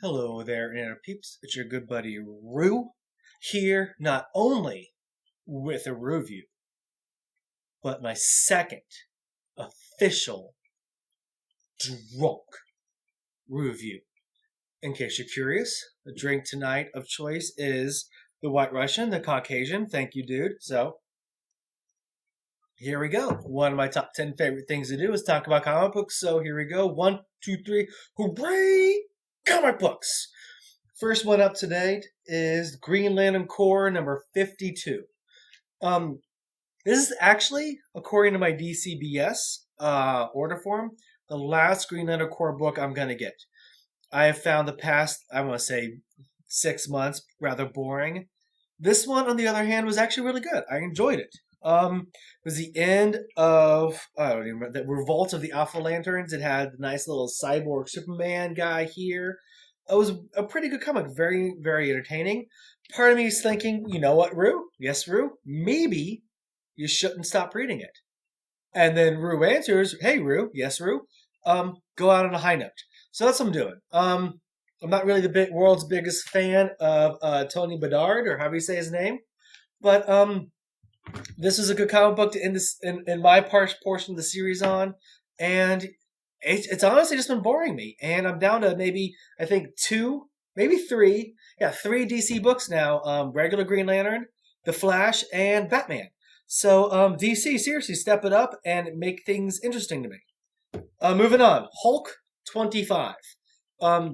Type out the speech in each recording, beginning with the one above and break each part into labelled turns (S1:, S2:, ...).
S1: Hello there, Internet peeps. It's your good buddy Rue here, not only with a review, but my second official drunk review. In case you're curious, the drink tonight of choice is the White Russian, the Caucasian. Thank you, dude. So, here we go. One of my top 10 favorite things to do is talk about comic books. So, here we go. 1, 2, 3. Hooray! Comic books! First one up to date is Green Lantern Corps number 52. This is actually, according to my DCBS order form, the last Green Lantern Corps book I'm going to get. I have found the past, I want to say, 6 months rather boring. This one, on the other hand, was actually really good. I enjoyed it. It was the end of, I don't even remember, the Revolt of the Alpha Lanterns. It had the nice little cyborg Superman guy here. It was a pretty good comic, very, very entertaining. Part of me is thinking, you know what, Rue? Yes, Rue? Maybe you shouldn't stop reading it. And then Rue answers, hey, Rue. Yes, Rue? Go out on a high note. So that's what I'm doing. I'm not really the world's biggest fan of Tony Bedard, or however you say his name. But this is a good comic book to end this in my portion of the series on. And it's honestly just been boring me. And I'm down to maybe, I think, 2, maybe 3. Yeah, 3 DC books now. Regular Green Lantern, The Flash, and Batman. So DC, seriously, step it up and make things interesting to me. Moving on. Hulk 25.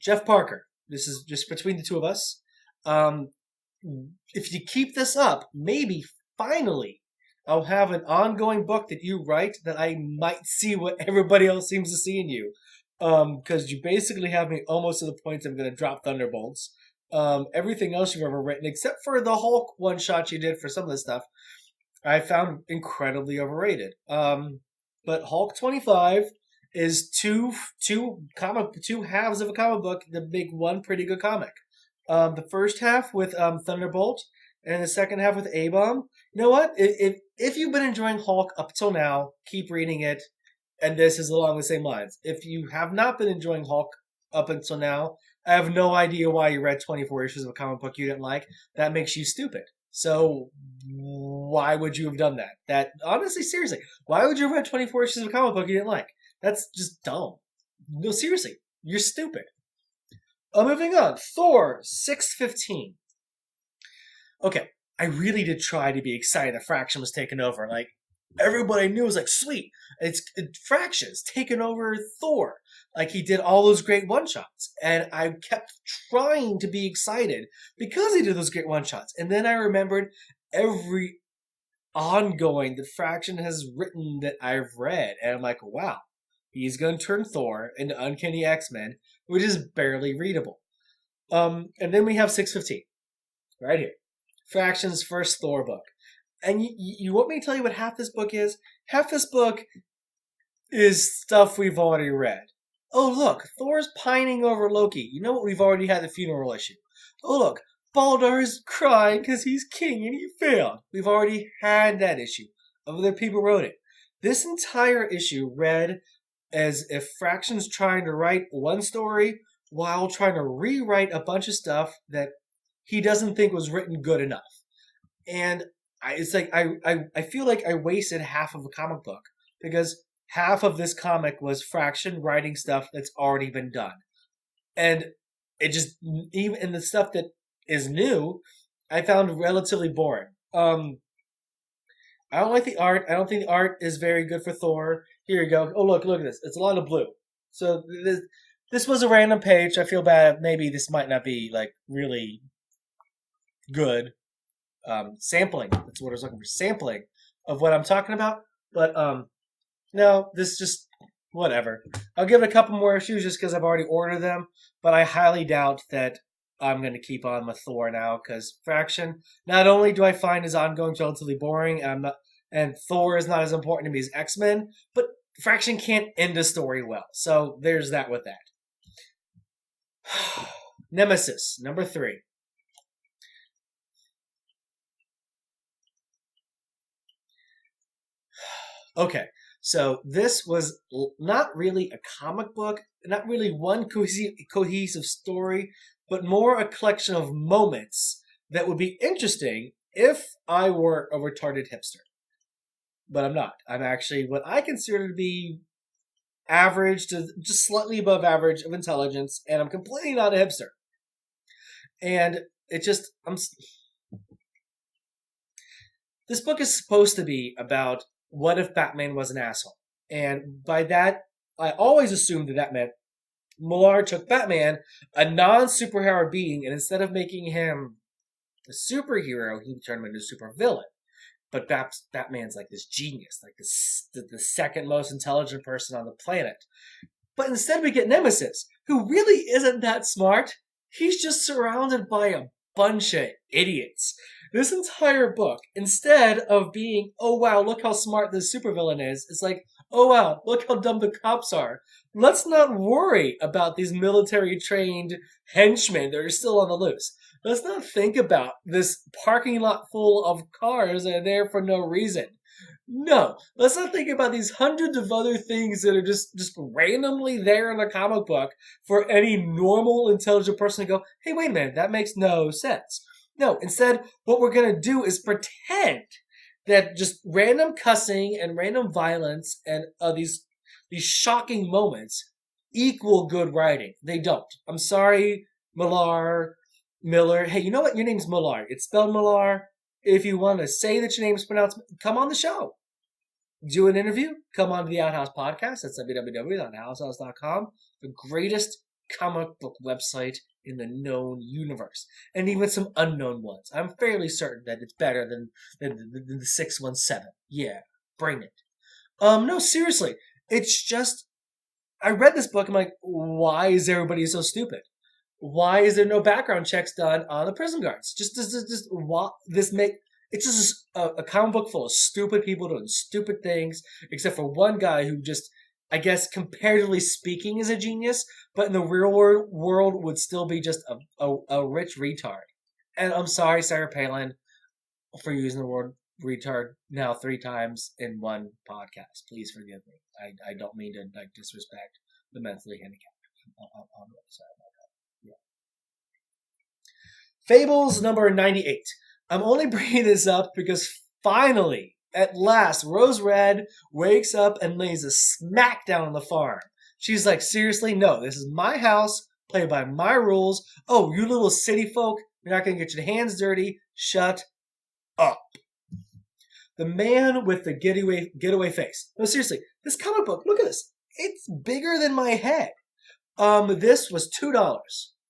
S1: Jeff Parker. This is just between the two of us. If you keep this up, maybe finally I'll have an ongoing book that you write that I might see what everybody else seems to see in you. Because you basically have me almost to the point I'm going to drop Thunderbolts. Everything else you've ever written, except for the Hulk one-shot you did for some of this stuff, I found incredibly overrated. But Hulk 25 is two halves of a comic book that make one pretty good comic. The first half with Thunderbolt, and the second half with A-Bomb. You know what? If you've been enjoying Hulk up till now, keep reading it, and this is along the same lines. If you have not been enjoying Hulk up until now, I have no idea why you read 24 issues of a comic book you didn't like. That makes you stupid. So why would you have done that? That honestly, seriously, why would you have read 24 issues of a comic book you didn't like? That's just dumb. No, seriously, you're stupid. Moving on. Thor 615. Okay, I really did try to be excited that Fraction was taken over. Like, everybody knew, it was like, sweet, Fraction's taken over Thor. Like, he did all those great one-shots. And I kept trying to be excited because he did those great one-shots. And then I remembered every ongoing that Fraction has written that I've read. And I'm like, wow, he's going to turn Thor into Uncanny X-Men, which is barely readable. And then we have 615, right here. Fraction's first Thor book. And you want me to tell you what half this book is? Half this book is stuff we've already read. Oh, look, Thor's pining over Loki. You know what? We've already had the funeral issue. Oh, look, Baldr is crying because he's king and he failed. We've already had that issue. Other people wrote it. This entire issue read as if Fraction's trying to write one story while trying to rewrite a bunch of stuff that he doesn't think was written good enough. And it's like I feel like I wasted half of a comic book because half of this comic was Fraction writing stuff that's already been done. And it just, even in the stuff that is new, I found relatively boring. I don't like the art. I don't think the art is very good for Thor. Here you go. Oh, look at this. It's a lot of blue. So this was a random page. I feel bad. Maybe this might not be like really good sampling. That's what I was looking for. Sampling of what I'm talking about. But no, this just whatever. I'll give it a couple more issues just because I've already ordered them. But I highly doubt that I'm going to keep on with Thor now because Fraction. Not only do I find his ongoings relatively boring, and Thor is not as important to me as X-Men, but Fraction can't end a story well. So there's that with that. Nemesis, number 3. Okay, So this was not really a comic book, not really one cohesive story, but more a collection of moments that would be interesting if I were a retarded hipster. But I'm not. I'm actually what I consider to be average to just slightly above average of intelligence, and I'm completely not a hipster. And it just, this book is supposed to be about what if Batman was an asshole. And by that, I always assumed that meant Millar took Batman, a non-superhero being, and instead of making him a superhero, he turned him into a supervillain. But Batman's like this genius, like the second most intelligent person on the planet. But instead we get Nemesis, who really isn't that smart. He's just surrounded by a bunch of idiots. This entire book, instead of being, oh wow, look how smart this supervillain is, it's like, oh wow, look how dumb the cops are. Let's not worry about these military-trained henchmen that are still on the loose. Let's not think about this parking lot full of cars that are there for no reason. No, let's not think about these hundreds of other things that are just randomly there in the comic book for any normal, intelligent person to go, hey, wait a minute, that makes no sense. No, instead, what we're going to do is pretend that just random cussing and random violence and these shocking moments equal good writing. They don't. I'm sorry, Miller. Hey, you know what? Your name's Millar. It's spelled Millar. If you want to say that your name's pronounced, come on the show. Do an interview. Come on to the Outhouse Podcast. That's www.outhouse.com. The greatest comic book website in the known universe. And even some unknown ones. I'm fairly certain that it's better than the 617. Yeah, bring it. No, seriously. It's just, I read this book. I'm like, why is everybody so stupid? Why is there no background checks done on the prison guards? It's just a comic book full of stupid people doing stupid things, except for one guy who just, I guess, comparatively speaking, is a genius, but in the real world would still be just a rich retard. And I'm sorry, Sarah Palin, for using the word retard now 3 times in one podcast. Please forgive me. I don't mean to disrespect the mentally handicapped. I'm sorry about that. Fables number 98. I'm only bringing this up because finally, at last, Rose Red wakes up and lays a smackdown on the farm. She's like, seriously, no, this is my house, play by my rules. Oh, you little city folk, you're not going to get your hands dirty. Shut up. The man with the getaway face. No, seriously, this comic book, look at this. It's bigger than my head. This was $2.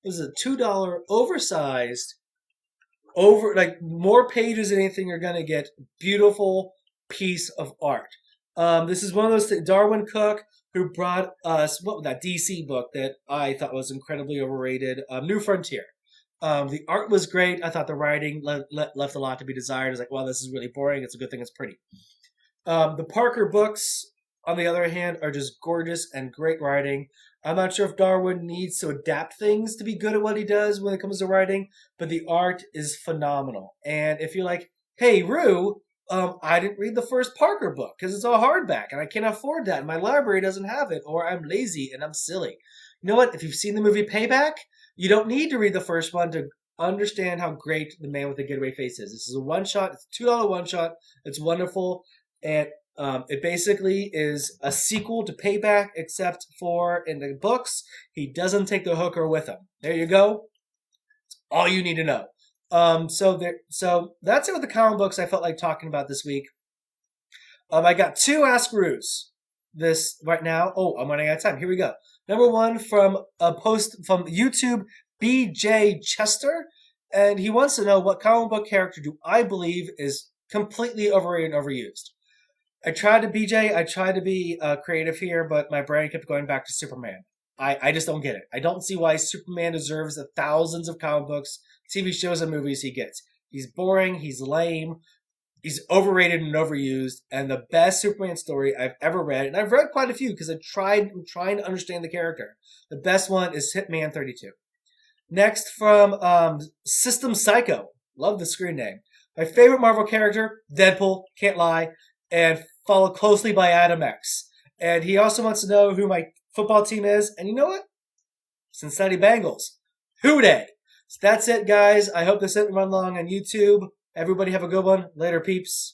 S1: This is a $2 oversized, more pages than anything you're going to get. Beautiful piece of art. This is one of those Darwin Cook, who brought us that DC book that I thought was incredibly overrated, New Frontier. The art was great. I thought the writing left a lot to be desired. I was like, wow, this is really boring. It's a good thing it's pretty. The Parker books, on the other hand, are just gorgeous and great writing. I'm not sure if Darwin needs to adapt things to be good at what he does when it comes to writing, but the art is phenomenal. And if you're like, hey, Rue, I didn't read the first Parker book because it's a hardback and I can't afford that and my library doesn't have it, or I'm lazy and I'm silly. You know what? If you've seen the movie Payback, you don't need to read the first one to understand how great The Man with the Getaway Face is. This is a one-shot. It's a $2 one-shot. It's wonderful. And it basically is a sequel to Payback, except for in the books, he doesn't take the hooker with him. There you go. That's all you need to know. So that's it with the comic books I felt like talking about this week. I got 2 Ask Rues this right now. Oh, I'm running out of time. Here we go. Number 1 from a post from YouTube, BJ Chester, and he wants to know, what comic book character do I believe is completely overrated and overused? I tried to be creative here, but my brain kept going back to Superman. I just don't get it. I don't see why Superman deserves the thousands of comic books, TV shows, and movies he gets. He's boring, he's lame, he's overrated and overused, and the best Superman story I've ever read, and I've read quite a few because I'm trying to understand the character. The best one is Hitman 32. Next from System Psycho. Love the screen name. My favorite Marvel character, Deadpool, can't lie. And followed closely by Adam X. And he also wants to know who my football team is. And you know what? Cincinnati Bengals. Who dey? So that's it, guys. I hope this didn't run long on YouTube. Everybody have a good one. Later, peeps.